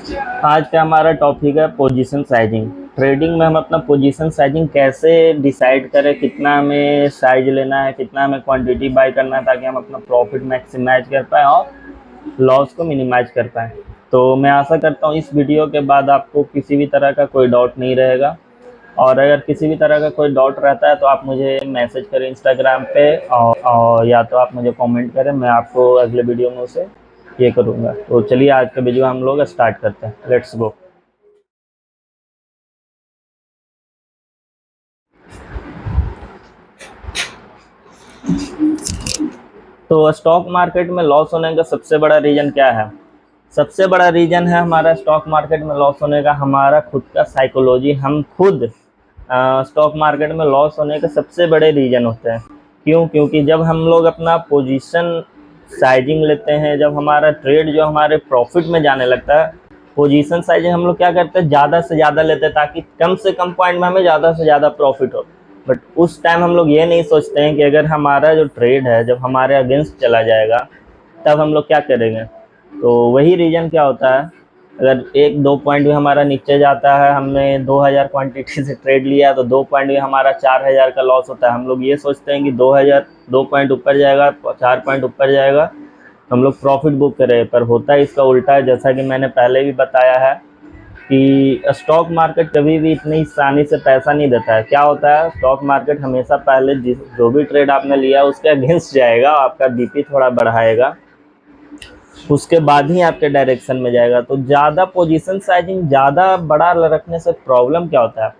आज का हमारा टॉपिक है पोजीशन साइजिंग। ट्रेडिंग में हम अपना पोजीशन साइजिंग कैसे डिसाइड करें, कितना हमें साइज लेना है, कितना हमें क्वांटिटी बाय करना है, ताकि हम अपना प्रॉफिट मैक्सिमाइज कर पाएँ और लॉस को मिनिमाइज कर पाएँ। तो मैं आशा करता हूँ इस वीडियो के बाद आपको किसी भी तरह का कोई डाउट नहीं रहेगा, और अगर किसी भी तरह का कोई डाउट रहता है तो आप मुझे मैसेज करें इंस्टाग्राम पे, और या तो आप मुझे कमेंट करें, मैं आपको अगले वीडियो में उसे ये करूँगा। तो चलिए आज का वीडियो हम लोग स्टार्ट करते हैं। Let's go. तो स्टॉक मार्केट में लॉस होने का सबसे बड़ा रीज़न क्या है? सबसे बड़ा रीज़न है हमारा स्टॉक मार्केट में लॉस होने का हमारा खुद का साइकोलॉजी। हम खुद स्टॉक मार्केट में लॉस होने के सबसे बड़े रीज़न होते हैं। क्यों? क्योंकि जब हम लोग अपना पोजीशन साइजिंग लेते हैं, जब हमारा ट्रेड जो हमारे प्रॉफिट में जाने लगता है, पोजीशन साइजिंग हम लोग क्या करते हैं, ज़्यादा से ज़्यादा लेते हैं ताकि कम से कम पॉइंट में हमें ज़्यादा से ज़्यादा प्रॉफिट हो। बट उस टाइम हम लोग ये नहीं सोचते हैं कि अगर हमारा जो ट्रेड है जब हमारे अगेंस्ट चला जाएगा तब हम लोग क्या करेंगे। तो वही रीज़न क्या होता है, अगर एक दो पॉइंट भी हमारा नीचे जाता है, हमने 2000 क्वांटिटी से ट्रेड लिया तो 2 पॉइंट भी हमारा 4000 का लॉस होता है। हम लोग ये सोचते हैं कि 2000 2 पॉइंट ऊपर जाएगा, 4 पॉइंट ऊपर जाएगा, हम लोग प्रॉफिट बुक करें। पर होता है इसका उल्टा है। जैसा कि मैंने पहले भी बताया है कि स्टॉक मार्केट कभी भी इतनी आसानी से पैसा नहीं देता है। क्या होता है, स्टॉक मार्केट हमेशा पहले जो भी ट्रेड आपने लिया उसके अगेंस्ट जाएगा, आपका बीपी थोड़ा बढ़ाएगा, उसके बाद ही आपके डायरेक्शन में जाएगा। तो ज़्यादा पोजीशन साइजिंग ज़्यादा बड़ा रखने से प्रॉब्लम क्या होता है,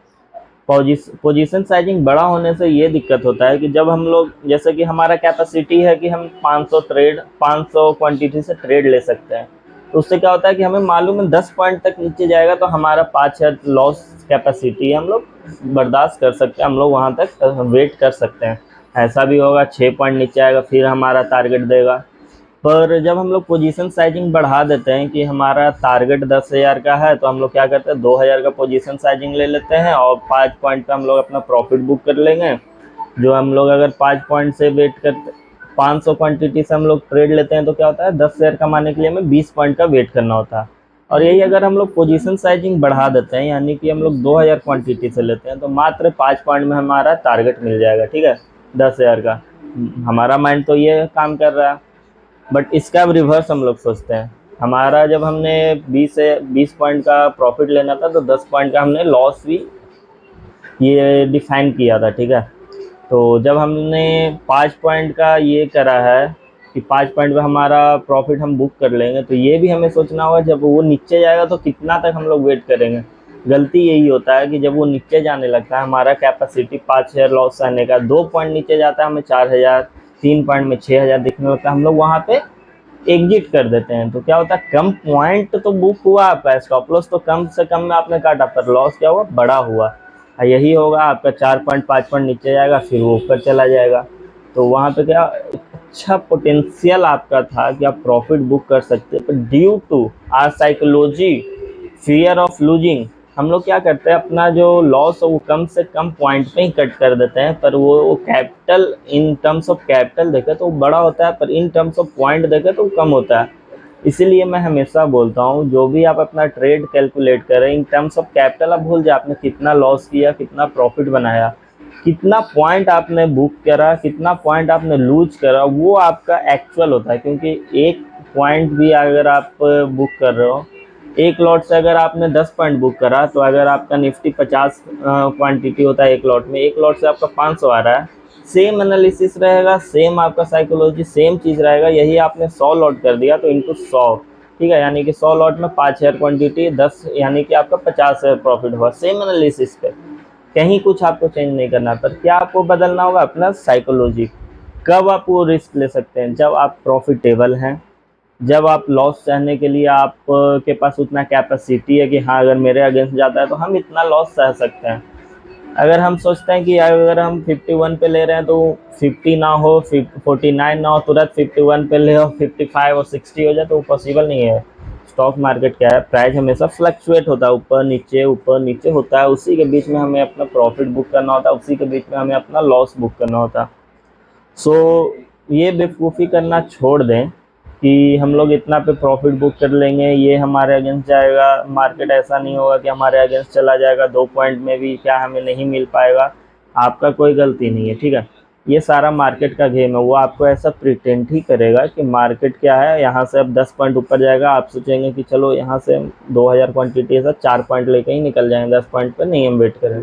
पोजीशन साइजिंग बड़ा होने से ये दिक्कत होता है कि जब हम लोग, जैसे कि हमारा कैपेसिटी है कि हम 500 क्वांटिटी से ट्रेड ले सकते हैं, तो उससे क्या होता है कि हमें मालूम है 10 पॉइंट तक नीचे जाएगा तो हमारा 5 लॉस कैपेसिटी हम लोग बर्दाश्त कर सकते हैं, हम लोग वहाँ तक वेट कर सकते हैं। ऐसा भी होगा 6 पॉइंट नीचे आएगा फिर हमारा टारगेट देगा। पर जब हम लोग पोजीशन साइजिंग बढ़ा देते हैं कि हमारा टारगेट 10,000 का है, तो हम लोग क्या करते हैं 2000 का पोजीशन साइजिंग ले लेते हैं और 5 पॉइंट पे हम लोग अपना प्रॉफिट बुक कर लेंगे। जो हम लोग अगर 5 पॉइंट से वेट करते 500 क्वांटिटी से हम लोग ट्रेड लेते हैं तो क्या होता है 10,000 कमाने के लिए हमें 20 पॉइंट का वेट करना होता है। और यही अगर हम लोग पोजीशन साइजिंग बढ़ा देते हैं, यानी कि हम लोग 2000 क्वांटिटी से लेते हैं, तो मात्र 5 पॉइंट में हमारा टारगेट मिल जाएगा। ठीक है, 10,000 का। हमारा माइंड तो ये काम कर रहा है। बट इसका अब रिवर्स हम लोग सोचते हैं। हमारा जब हमने 20 पॉइंट का प्रॉफिट लेना था तो 10 पॉइंट का हमने लॉस भी ये डिफाइन किया था। ठीक है, तो जब हमने 5 पॉइंट का ये करा है कि 5 पॉइंट पे हमारा प्रॉफिट हम बुक कर लेंगे, तो ये भी हमें सोचना होगा जब वो नीचे जाएगा तो कितना तक हम लोग वेट करेंगे। गलती यही होता है कि जब वो नीचे जाने लगता है, हमारा कैपेसिटी 5000 लॉस सहने का, 2 पॉइंट नीचे जाता है हमें 4000, 3 पॉइंट में 6000 दिखने लगता है, हम लोग वहाँ पे एग्जिट कर देते हैं। तो क्या होता है, कम पॉइंट तो बुक हुआ आपका, स्टॉप लॉस तो कम से कम में आपने काटा, पर लॉस क्या हुआ, बड़ा हुआ। यही होगा, आपका 4 पॉइंट 5 पॉइंट नीचे जाएगा फिर वो ऊपर चला जाएगा। तो वहाँ पे क्या अच्छा पोटेंशियल आपका था कि आप प्रॉफिट बुक कर सकते, पर due to our psychology, fear of losing, हम लोग क्या करते हैं, अपना जो लॉस है वो कम से कम पॉइंट पे ही कट कर देते हैं। पर वो capital, in terms of capital देखे तो बड़ा होता है, पर इन टर्म्स ऑफ पॉइंट देखे तो कम होता है। इसीलिए मैं हमेशा बोलता हूँ, जो भी आप अपना ट्रेड कैलकुलेट करें, इन टर्म्स ऑफ कैपिटल आप भूल जाए आपने कितना लॉस किया, कितना प्रॉफिट बनाया, कितना पॉइंट आपने बुक करा, कितना पॉइंट आपने लूज करा, वो आपका एक्चुअल होता है। क्योंकि एक पॉइंट भी अगर आप बुक कर रहे हो, एक लॉट से अगर आपने 10 पॉइंट बुक करा, तो अगर आपका निफ्टी 50 क्वांटिटी होता है एक लॉट में, एक लॉट से आपका 500 आ रहा है, सेम एनालिसिस रहेगा, सेम आपका साइकोलॉजी, सेम चीज़ रहेगा। यही आपने 100 लॉट कर दिया तो इंटू 100, ठीक है, यानी कि 100 लॉट में 5000 क्वांटिटी, 10 यानी कि आपका 50,000 प्रॉफिट हुआ। सेम एनालिसिस पे कहीं कुछ आपको चेंज नहीं करना, पर क्या आपको बदलना होगा, अपना साइकोलॉजी। कब आप वो रिस्क ले सकते हैं, जब आप प्रॉफिटेबल हैं, जब आप लॉस सहने के लिए आप के पास उतना कैपेसिटी है कि हाँ अगर मेरे अगेंस्ट जाता है तो हम इतना लॉस सह सकते हैं। अगर हम सोचते हैं कि अगर हम 51 पे ले रहे हैं तो 50 ना हो, 49 ना हो, तुरंत 51 पे ले और 55 और 60 हो जाए, तो वो पॉसिबल नहीं है। स्टॉक मार्केट क्या है, प्राइस हमेशा फ्लक्चुएट होता है, ऊपर नीचे होता है। उसी के बीच में हमें अपना प्रॉफिट बुक करना होता है, उसी के बीच में हमें अपना लॉस बुक करना होता है। सो ये बेवकूफ़ी करना छोड़ दें कि हम लोग इतना पे प्रॉफिट बुक कर लेंगे, ये हमारे अगेंस्ट जाएगा। मार्केट ऐसा नहीं होगा कि हमारे अगेंस्ट चला जाएगा, 2 पॉइंट में भी क्या हमें नहीं मिल पाएगा। आपका कोई गलती नहीं है, ठीक है। ये सारा मार्केट का गेम है। वो आपको ऐसा प्रिटेंड ही करेगा कि मार्केट क्या है, यहाँ से अब 10 पॉइंट ऊपर जाएगा, आप सोचेंगे कि चलो यहाँ से 2000 क्वांटिटी है, 4 पॉइंट लेके ही निकल जाएंगे, 10 पॉइंट पर नहीं हम वेट करें।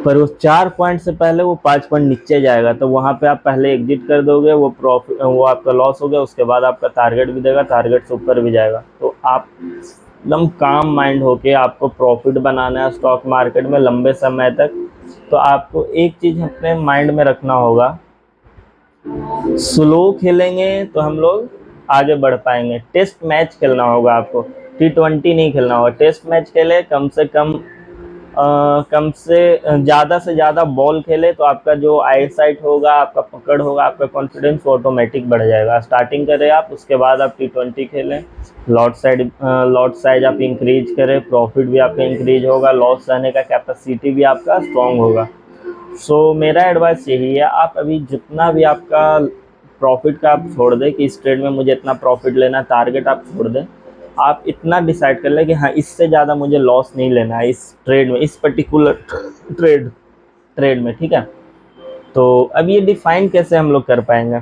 पर उस 4 पॉइंट से पहले वो 5 पॉइंट नीचे जाएगा, तो वहाँ पे आप पहले एग्जिट कर दोगे, वो प्रॉफिट, वो आपका लॉस हो गया। उसके बाद आपका टारगेट भी देगा, टारगेट से ऊपर भी जाएगा। तो आप एकदम काम माइंड होके आपको प्रॉफिट बनाना है स्टॉक मार्केट में लंबे समय तक। तो आपको एक चीज़ अपने माइंड में रखना होगा, स्लो खेलेंगे तो हम लोग आगे बढ़ पाएंगे। टेस्ट मैच खेलना होगा आपको, T20 नहीं खेलना होगा। टेस्ट मैच खेले, कम से ज़्यादा बॉल खेले, तो आपका जो आई साइट होगा, आपका पकड़ होगा, आपका कॉन्फिडेंस ऑटोमेटिक बढ़ जाएगा। स्टार्टिंग करें आप, उसके बाद आप T20 खेलें। लॉट साइज आप इंक्रीज करें, प्रॉफिट भी आपका इंक्रीज होगा, लॉस सहने का कैपेसिटी भी आपका स्ट्रॉन्ग होगा। सो मेरा एडवाइस यही है, आप अभी जितना भी आपका प्रॉफिट का आप छोड़ दें कि इस ट्रेड में मुझे इतना प्रॉफिट लेना, टारगेट आप छोड़ दें। आप इतना डिसाइड कर लें कि हाँ, इससे ज़्यादा मुझे लॉस नहीं लेना है इस ट्रेड में, इस पर्टिकुलर ट्रेड में, ठीक है। तो अब ये डिफाइन कैसे हम लोग कर पाएंगे,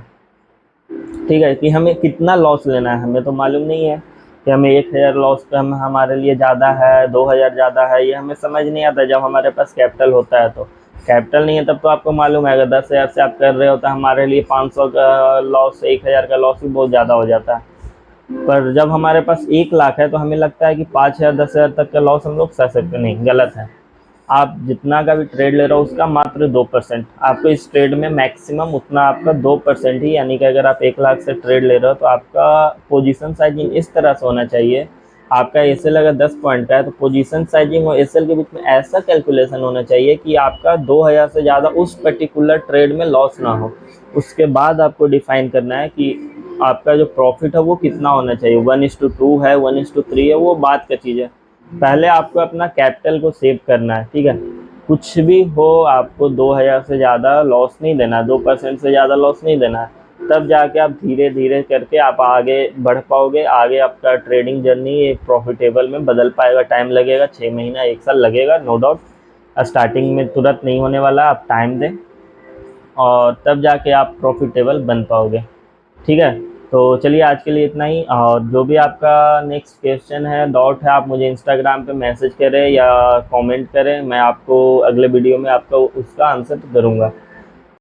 ठीक है, कि हमें कितना लॉस लेना है। हमें तो मालूम नहीं है कि हमें 1000 लॉस पे हमारे लिए ज़्यादा है, 2000 ज़्यादा है, ये हमें समझ नहीं आता जब हमारे पास कैपिटल होता है। तो कैपिटल नहीं है तब तो आपको मालूम है, अगर 10,000 से आप कर रहे हो तो हमारे लिए 500 का लॉस, 1000 का लॉस भी बहुत ज़्यादा हो जाता है। पर जब हमारे पास 1 लाख है तो हमें लगता है कि 5000 10,000 तक का लॉस हम लोग सह सकते। नहीं, गलत है। आप जितना का भी ट्रेड ले रहे हो उसका मात्र 2%, आपको इस ट्रेड में मैक्सिमम उतना आपका 2% ही, यानी कि अगर आप 1 लाख से ट्रेड ले रहे हो तो आपका पोजीशन साइजिंग इस तरह से होना चाहिए। आपका एसएल अगर 10 पॉइंट का है तो पोजीशन साइजिंग और एसएल के बीच में ऐसा कैलकुलेशन होना चाहिए कि आपका 2000 से ज़्यादा उस पर्टिकुलर ट्रेड में लॉस ना हो। उसके बाद आपको डिफाइन करना है कि आपका जो प्रॉफिट है वो कितना होना चाहिए, 1:2 है, 1:3 है, वो बात का चीज़ है। पहले आपको अपना कैपिटल को सेव करना है, ठीक है। कुछ भी हो, आपको 2000 से ज़्यादा लॉस नहीं देना है, 2% से ज़्यादा लॉस नहीं देना है। तब जाके आप धीरे धीरे करके आप आगे बढ़ पाओगे। आगे आपका ट्रेडिंग जर्नी एक प्रॉफिटेबल में बदल पाएगा। टाइम लगेगा, 6 महीना 1 साल लगेगा, नो डाउट। स्टार्टिंग में तुरंत नहीं होने वाला, आप टाइम दें और तब जाके आप प्रॉफिटेबल बन पाओगे, ठीक है। तो चलिए आज के लिए इतना ही, और जो भी आपका नेक्स्ट क्वेश्चन है, डाउट है, आप मुझे इंस्टाग्राम पे मैसेज करें या कमेंट करें, मैं आपको अगले वीडियो में आपका उसका आंसर करूँगा।